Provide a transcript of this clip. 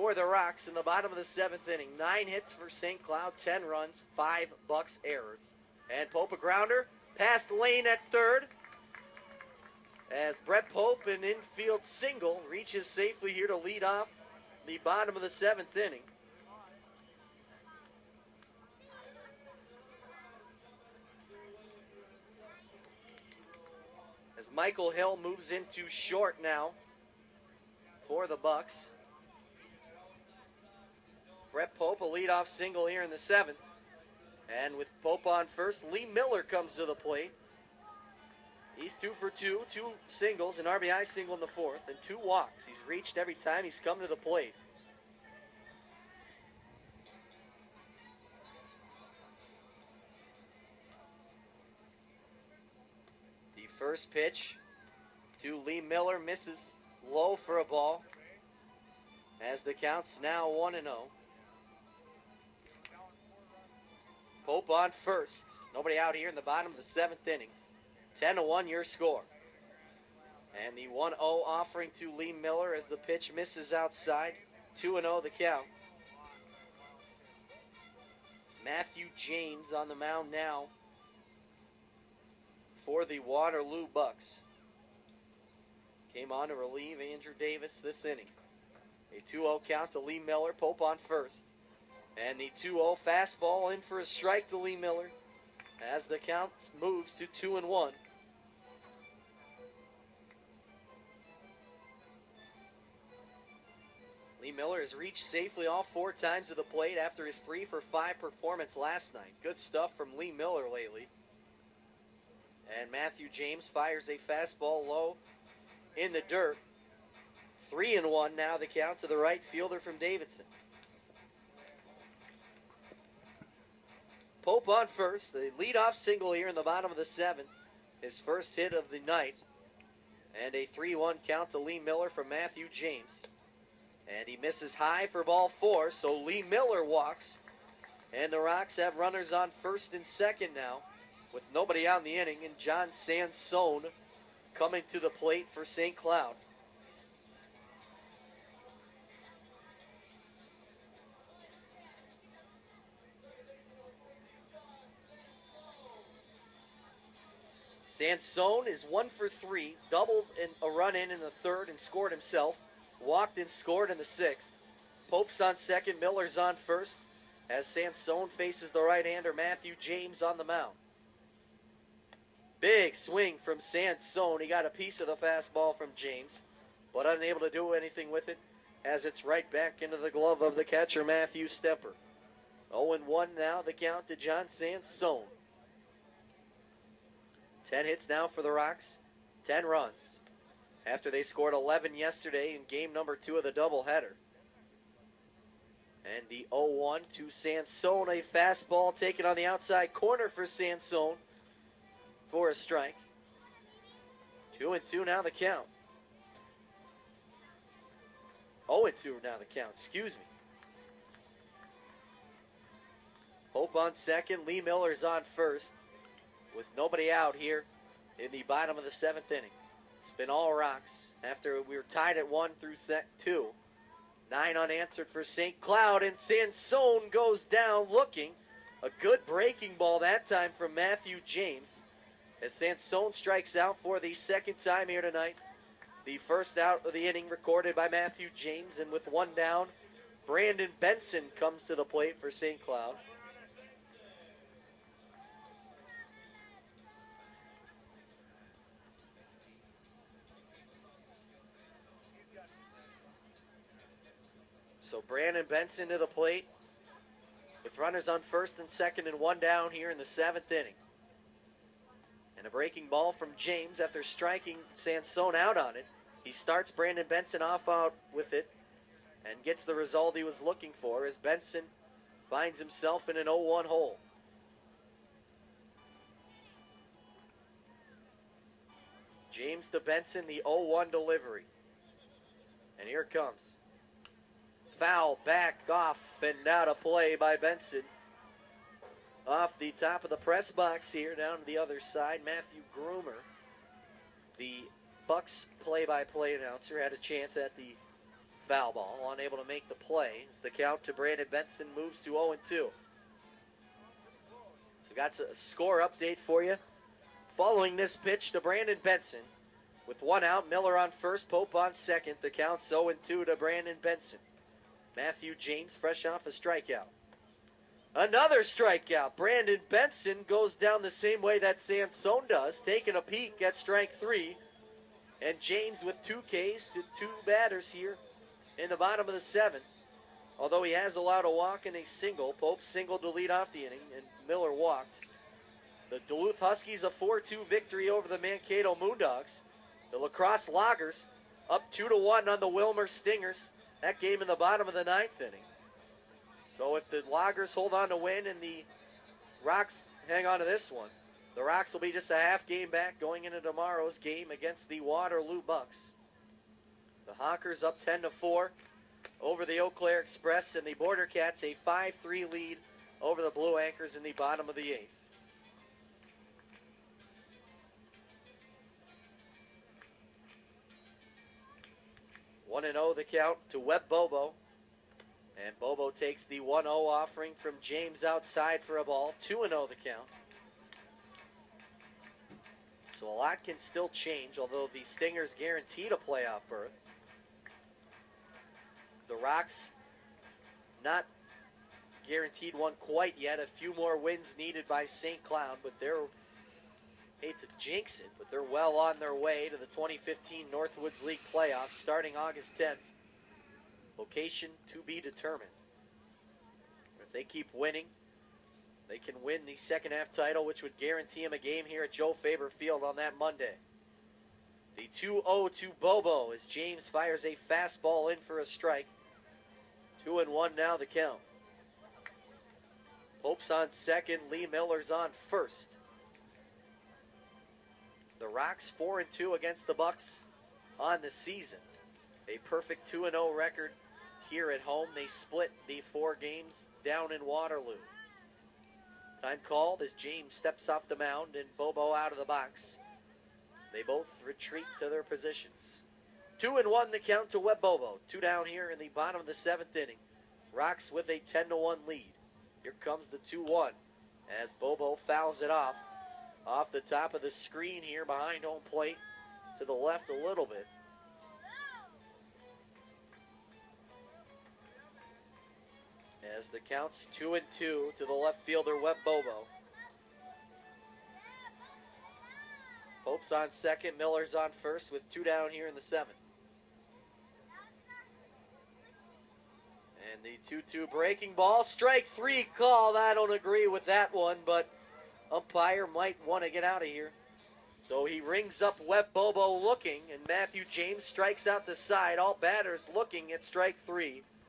for the Rocks in the bottom of the 7th inning. 9 hits for St. Cloud, 10 runs, 5 Bucks errors. And Pope a grounder past Lane at third as Brett Pope, an infield single, reaches safely here to lead off the bottom of the 7th inning. As Michael Hill moves into short now for the Bucks. Brett Pope, a leadoff single here in the 7th. And with Pope on first, Lee Miller comes to the plate. He's 2 for 2, 2 singles, an RBI single in the 4th, and 2 walks. He's reached every time he's come to the plate. The first pitch to Lee Miller misses low for a ball as the count's now 1-0. Pope on first. Nobody out here in the bottom of the 7th inning. 10-1 your score. And the 1-0 offering to Lee Miller as the pitch misses outside. 2-0 the count. Matthew James on the mound now for the Waterloo Bucks. Came on to relieve Andrew Davis this inning. A 2-0 count to Lee Miller. Pope on first. And the 2-0 fastball in for a strike to Lee Miller as the count moves to 2-1. Lee Miller has reached safely all 4 times to the plate after his 3 for 5 performance last night. Good stuff from Lee Miller lately. And Matthew James fires a fastball low in the dirt. 3-1 now the count to the right fielder from Davidson. Pope on first, a leadoff single here in the bottom of the 7th. His first hit of the night. And a 3-1 count to Lee Miller from Matthew James. And he misses high for ball 4, so Lee Miller walks. And the Rocks have runners on first and second now, with nobody out in the inning, and John Sansone coming to the plate for St. Cloud. Sansone is 1 for 3, doubled a run in the 3rd and scored himself. Walked and scored in the 6th. Pope's on second, Miller's on first, as Sansone faces the right-hander Matthew James on the mound. Big swing from Sansone. He got a piece of the fastball from James, but unable to do anything with it, as it's right back into the glove of the catcher Matthew Stepper. 0-1 now the count to John Sansone. 10 hits now for the Rocks, 10 runs, after they scored 11 yesterday in game number 2 of the doubleheader. And the 0-1 to Sansone, a fastball taken on the outside corner for Sansone for a strike. 2-2 now the count. 0-2 now the count, excuse me. Pope on second, Lee Miller's on first, with nobody out here in the bottom of the 7th inning. It's been all Rocks after we were tied at 1 through set 2. 9 unanswered for St. Cloud, and Sansone goes down looking. A good breaking ball that time from Matthew James, as Sansone strikes out for the 2nd time here tonight. The first out of the inning recorded by Matthew James, and with 1 down, Brandon Benson comes to the plate for St. Cloud. So Brandon Benson to the plate with runners on first and second and 1 down here in the 7th inning. And a breaking ball from James after striking Sansone out on it. He starts Brandon Benson off out with it and gets the result he was looking for as Benson finds himself in an 0-1 hole. James to Benson, the 0-1 delivery. And here it comes. Foul back off and out of play by Benson. Off the top of the press box here, down to the other side, Matthew Groomer, the Bucks play-by-play announcer, had a chance at the foul ball, unable to make the play. As the count to Brandon Benson moves to 0-2. So got a score update for you. Following this pitch to Brandon Benson. With one out, Miller on first, Pope on second. The count's 0-2 to Brandon Benson. Matthew James fresh off a strikeout. Another strikeout. Brandon Benson goes down the same way that Sansone does, taking a peek at strike three. And James with 2 Ks to 2 batters here in the bottom of the 7th. Although he has allowed a walk and a single, Pope singled to lead off the inning, and Miller walked. The Duluth Huskies a 4-2 victory over the Mankato Moondogs. The Lacrosse Loggers up 2-1 on the Wilmer Stingers. That game in the bottom of the 9th inning. So if the Loggers hold on to win and the Rocks hang on to this one, the Rocks will be just a half game back going into tomorrow's game against the Waterloo Bucks. The Hawkers up 10-4 over the Eau Claire Express, and the Border Cats a 5-3 lead over the Blue Anchors in the bottom of the 8th. One and 0 the count to Webb Bobo. And Bobo takes the 1-0 offering from James outside for a ball. 2-0 the count. So a lot can still change, although the Stingers guaranteed a playoff berth. The Rocks not guaranteed one quite yet. A few more wins needed by St. Cloud, but they're, hate to jinx it, but they're well on their way to the 2015 Northwoods League playoffs starting August 10th. Location to be determined. If they keep winning, they can win the second half title, which would guarantee him a game here at Joe Faber Field on that Monday. The 2-0 to Bobo as James fires a fastball in for a strike. 2-1 now the count. Pope's on second, Lee Miller's on first. The Rocks 4-2 against the Bucks on the season. A perfect 2-0 record here at home. They split the 4 games down in Waterloo. Time called as James steps off the mound and Bobo out of the box. They both retreat to their positions. 2-1 the count to Webb Bobo. 2 down here in the bottom of the 7th inning. Rocks with a 10-1 lead. Here comes the 2-1 as Bobo fouls it off the top of the screen here behind home plate to the left a little bit. As the count's 2-2 to the left fielder, Webb Bobo. Pope's on second, Miller's on first with 2 down here in the 7th. And the 2-2 breaking ball, strike 3 called. I don't agree with that one, but umpire might want to get out of here. So he rings up Webb Bobo looking, and Matthew James strikes out the side. All batters looking at strike 3.